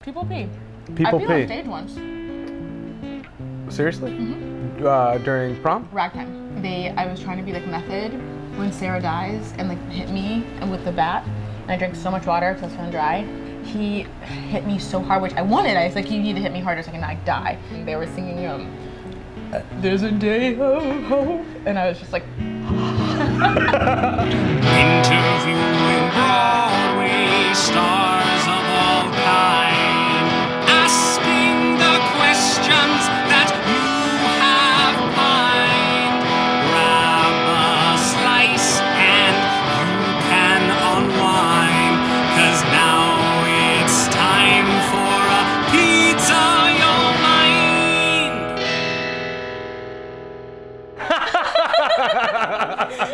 People pee. People I peed pee. on stage once. Seriously? During prom? Ragtime. I was trying to be like Method when Sarah dies and like hit me and with the bat. And I drank so much water because I was feeling dry. He hit me so hard, which I wanted. I was like, you need to hit me harder so I can not die. And they were singing, there's a day of hope. And I was just like, Interviewing Broadway stars of all kind, asking the questions that you have pined. Grab a slice and you can unwind, 'cause now it's time for a pizza your mind.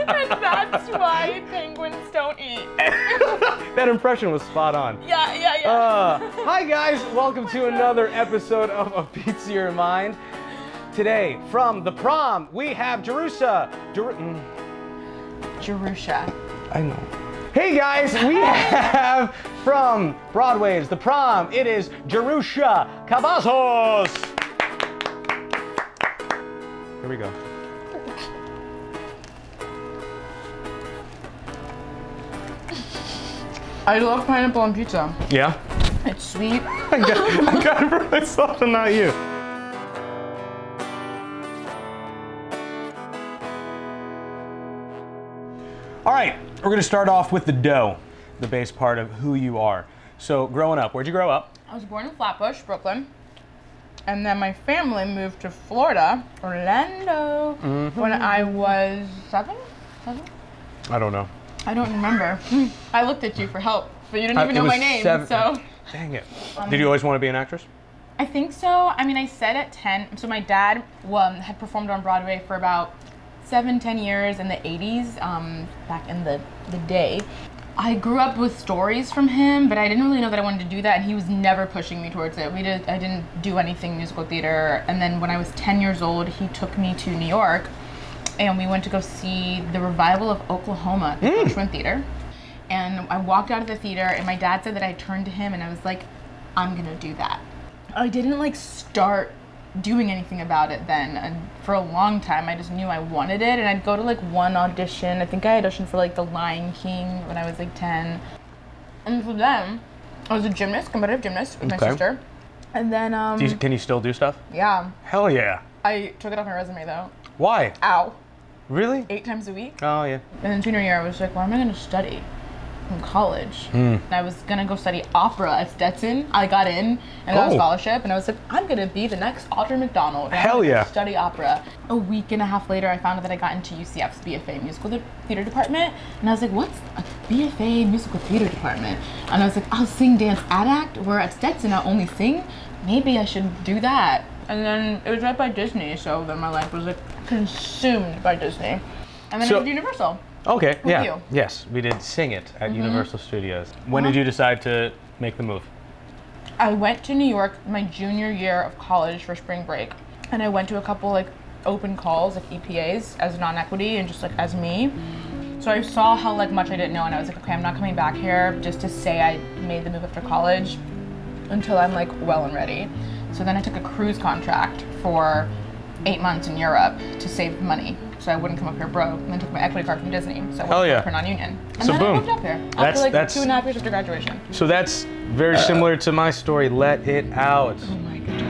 and that's why penguins don't eat. That impression was spot on. Yeah. Hi guys, welcome to another episode of A Pizza Your Mind. Today, from the prom, we have Jerusha. Jerusha. I know. Hey guys, we have from Broadway's The Prom, it is Jerusha Cavazos. Here we go. I love pineapple on pizza. Yeah? It's sweet. I got it for myself and not you. All right, we're gonna start off with the dough, the base part of who you are. So growing up, where'd you grow up? I was born in Flatbush, Brooklyn. And then my family moved to Florida, Orlando, when I was seven? I don't know. I don't remember. I looked at you for help, but you didn't even know my name, so. Dang it. Did you always want to be an actress? I think so. I mean, I said at 10, so my dad had performed on Broadway for about 10 years in the 80s, back in the day. I grew up with stories from him, but I didn't really know that I wanted to do that, and he was never pushing me towards it. I didn't do anything musical theater, and then when I was 10 years old, he took me to New York, and we went to go see the revival of Oklahoma at the Gershwin Theater. And I walked out of the theater, and my dad said that I turned to him, and I was like, I'm gonna do that. I didn't like start doing anything about it then, and for a long time I just knew I wanted it, and I'd go to like one audition. I think I auditioned for like The Lion King when I was like 10, and for then I was a gymnast, competitive gymnast with my sister, and then Can you still do stuff? yeah, Hell yeah. I took it off my resume though. Why? Ow. Really? 8 times a week. Oh yeah. And then junior year I was like, what am I going to study in college? I was going to go study opera at Stetson. I got in and got a scholarship, and I was like, I'm going to be the next Audra McDonald. And Hell I'm gonna yeah. study opera. A week and a half later I found out that I got into UCF's BFA musical theater department, and I was like, what's a BFA musical theater department? And I was like, I'll sing, dance, act, where at Stetson I only sing. Maybe I should do that. And then it was right by Disney, so then my life was like consumed by Disney. And then I did Universal. Okay, yeah. you? Yes, we did Sing It at Universal Studios. When did you decide to make the move? I went to New York my junior year of college for spring break, and I went to a couple like open calls, like EPAs, as non-equity and just like as me. So I saw how like much I didn't know, and I was like, okay, I'm not coming back here just to say I made the move after college until I'm like well and ready. So then I took a cruise contract for 8 months in Europe to save money, so I wouldn't come up here broke, and then took my equity card from Disney, so I worked for non-union. And So then boom. I moved up here after like 2.5 years after graduation. So that's very similar to my story. Let it out. Oh my god.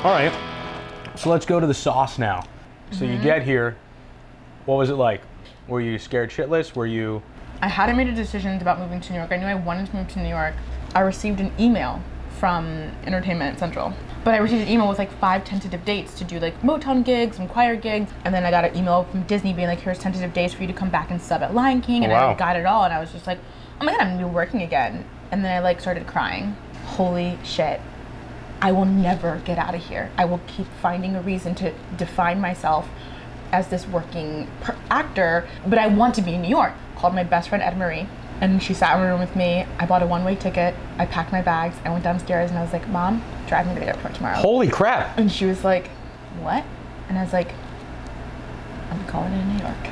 All right, so let's go to the sauce now. So you get here, what was it like? Were you scared shitless? Were you? I hadn't made a decision about moving to New York. I knew I wanted to move to New York. I received an email from Entertainment Central, but I received an email with like 5 tentative dates to do like Motown gigs and choir gigs, and then I got an email from Disney being like, here's tentative dates for you to come back and sub at Lion King, and I got it all, and I was just like, oh my god, I'm gonna be working again. And then I like started crying. Holy shit. I will never get out of here. I will keep finding a reason to define myself as this working actor, but I want to be in New York. Called my best friend Ed Marie, and she sat in a room with me. I bought a one-way ticket. I packed my bags. I went downstairs and I was like, Mom, drive me to the airport tomorrow. Holy crap. And she was like, what? And I was like, I'm calling it in New York.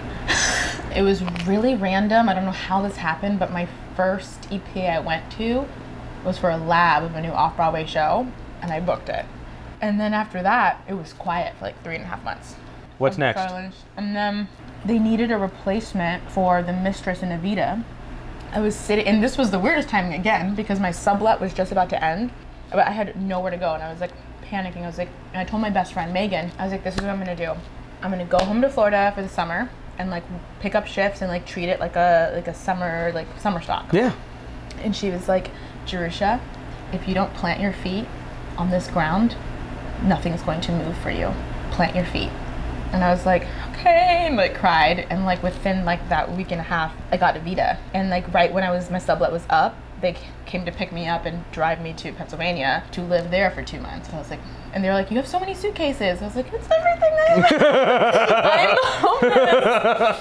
It was really random. I don't know how this happened, but my first EP I went to was for a lab of a new off-Broadway show, and I booked it. And then after that, it was quiet for like 3.5 months. What's next? Silence. And then they needed a replacement for the Mistress and Evita. I was sitting, and this was the weirdest timing again, because my sublet was just about to end, but I had nowhere to go, and I was like panicking. I was like, and I told my best friend Megan, I was like, this is what I'm gonna do. I'm gonna go home to Florida for the summer and like pick up shifts and like treat it like a summer stock. Yeah. And she was like, Jerusha, if you don't plant your feet on this ground, nothing's going to move for you. Plant your feet. And I was like, okay, and like cried. And like within like that week and a half, I got Evita. And like right when my sublet was up, they came to pick me up and drive me to Pennsylvania to live there for 2 months. And I was like, and they're like, you have so many suitcases. I was like, it's everything I have. I'm homeless.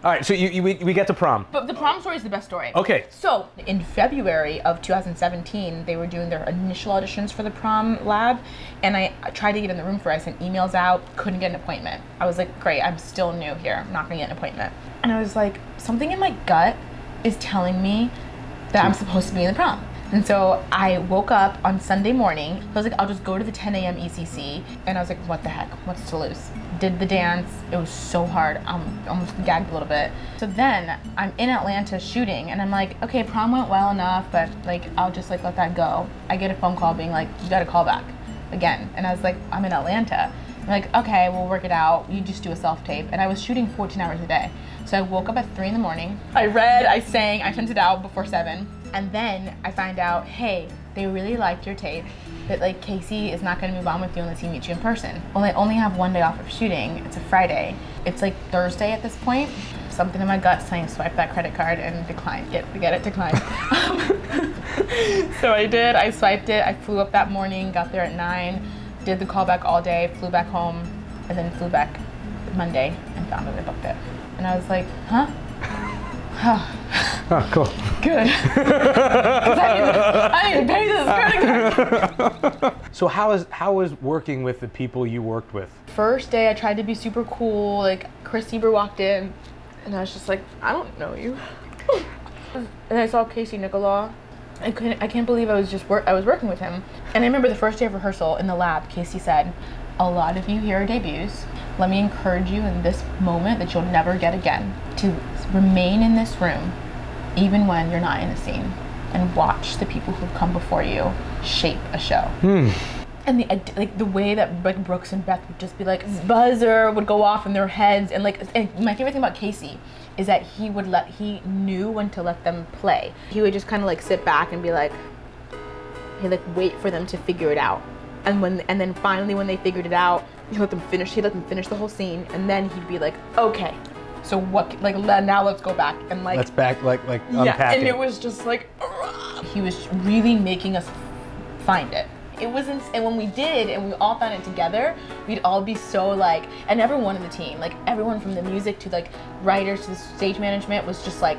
All right, so we get to prom. But the prom story is the best story. Okay. So in February of 2017, they were doing their initial auditions for the prom lab, and I tried to get in the room for it. I sent emails out, couldn't get an appointment. I was like, great, I'm still new here. I'm not gonna get an appointment. And I was like, something in my gut is telling me that I'm supposed to be in the prom. And so I woke up on Sunday morning. I was like, I'll just go to the 10 a.m. ECC. And I was like, what the heck? What's to lose? Did the dance. It was so hard. Almost gagged a little bit. So then I'm in Atlanta shooting, and I'm like, okay, prom went well enough, but like, I'll just like let that go. I get a phone call being like, you got to call back again. And I was like, I'm in Atlanta. I'm like, okay, we'll work it out. You just do a self-tape. And I was shooting 14 hours a day. So I woke up at 3 in the morning. I read, I sang, I sent it out before 7. And then I find out, hey, they really liked your tape, but like Casey is not gonna move on with you unless he meets you in person. Well, I only have 1 day off of shooting. It's a Friday. It's like Thursday at this point. Something in my gut saying swipe that credit card and decline. Get it declined. So I did, I swiped it. I flew up that morning, got there at 9, did the callback all day, flew back home, and then flew back Monday and found that I booked it. And I was like, huh? Oh, cool. Good. 'Cause I need to pay this credit card. So how was working with the people you worked with? First day, I tried to be super cool. Like Chris Sieber walked in, and I was just like, I don't know you. And I saw Casey Nicolau. I can't believe I was working with him. And I remember the first day of rehearsal in the lab, Casey said, a lot of you here are debuts. Let me encourage you in this moment that you'll never get again to remain in this room even when you're not in a scene and watch the people who've come before you shape a show. And the way that like Brooks and Beth would just be like, buzzer would go off in their heads, and like, and my favorite thing about Casey is that he knew when to let them play. He would just kind of like sit back and be like, he'd like wait for them to figure it out. And then finally when they figured it out, he'd let them finish the whole scene, and then he'd be like, okay, so what, like now let's go back and like, let's back like unpack yeah, and it. it was just like, he was really making us find it. It wasn't, and when we did, and we all found it together, we'd all be so like, and everyone in the team, like everyone from the music to like writers to the stage management was just like,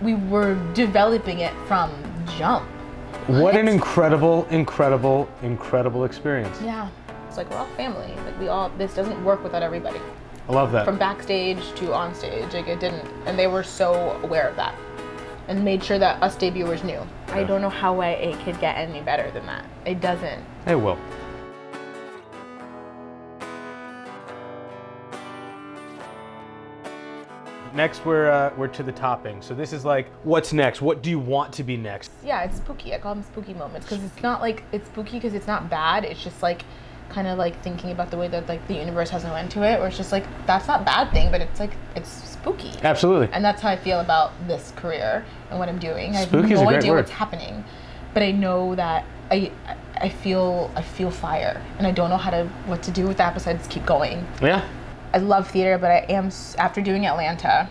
we were developing it from jump. What an incredible experience. Yeah, it's like we're all family. Like this doesn't work without everybody. I love that. From backstage to on stage, like it didn't, and they were so aware of that and made sure that us debuters knew. Yeah. I don't know how it could get any better than that. It doesn't. It will. Next, we're to the topping. So this is like, what's next? What do you want to be next? Yeah, it's spooky. I call them spooky moments because it's not like, it's spooky because it's not bad. It's just like, kind of like thinking about the way that like the universe has no end to it, where it's just like, that's not a bad thing, but it's like, it's spooky. Absolutely. And that's how I feel about this career and what I'm doing. Spooky I have no idea word. what's happening, but I know that I feel fire, and I don't know what to do with that besides keep going. Yeah. I love theater, but after doing Atlanta,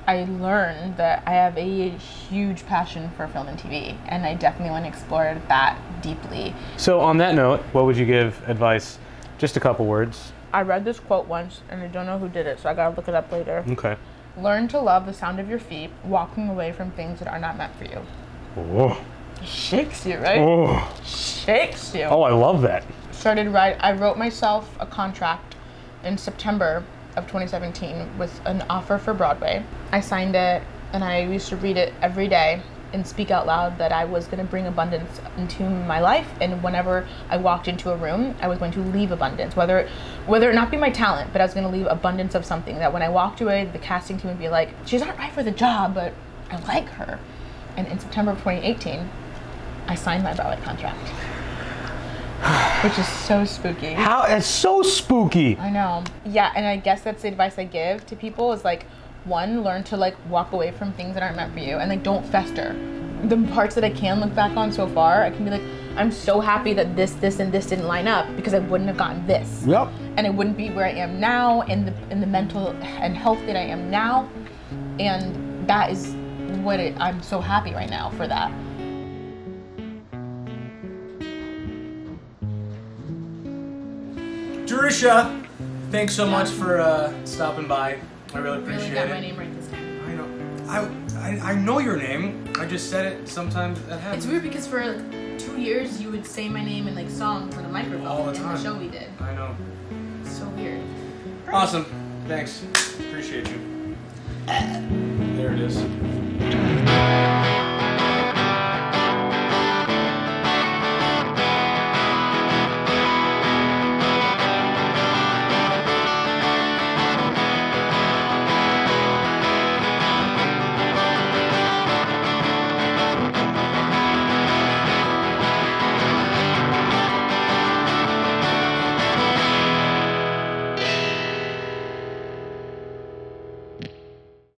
I learned that I have a huge passion for film and TV, and I definitely want to explore that deeply. So on that note, what would you give advice? Just a couple words. I read this quote once, and I don't know who did it, so I gotta look it up later. Okay. Learn to love the sound of your feet, walking away from things that are not meant for you. Oh. Shakes you, right? Oh. Shakes you. Oh, I love that. I wrote myself a contract in September of 2017 with an offer for Broadway. I signed it, and I used to read it every day and speak out loud that I was going to bring abundance into my life, and whenever I walked into a room, I was going to leave abundance, whether it not be my talent, but I was going to leave abundance of something, that when I walked away, the casting team would be like, she's not right for the job, but I like her. And in September of 2018, I signed my Broadway contract, which is so spooky. How? It's so spooky. I know. Yeah, and I guess that's the advice I give to people is like, one, learn to like walk away from things that aren't meant for you, and like don't fester. The parts that I can look back on so far, I can be like, I'm so happy that this, and this didn't line up, because I wouldn't have gotten this. Yep. And I wouldn't be where I am now, in the mental and health that I am now, and that is what I'm so happy right now for that. Jerusha, thanks so much for stopping by. I really appreciate got it. my name right this time. I know. I know your name. I just said it. Sometimes that happens. It's weird because for like 2 years you would say my name in like songs on a microphone All the in time. the show we did. I know. It's so weird. Awesome. Thanks. Appreciate you. There it is.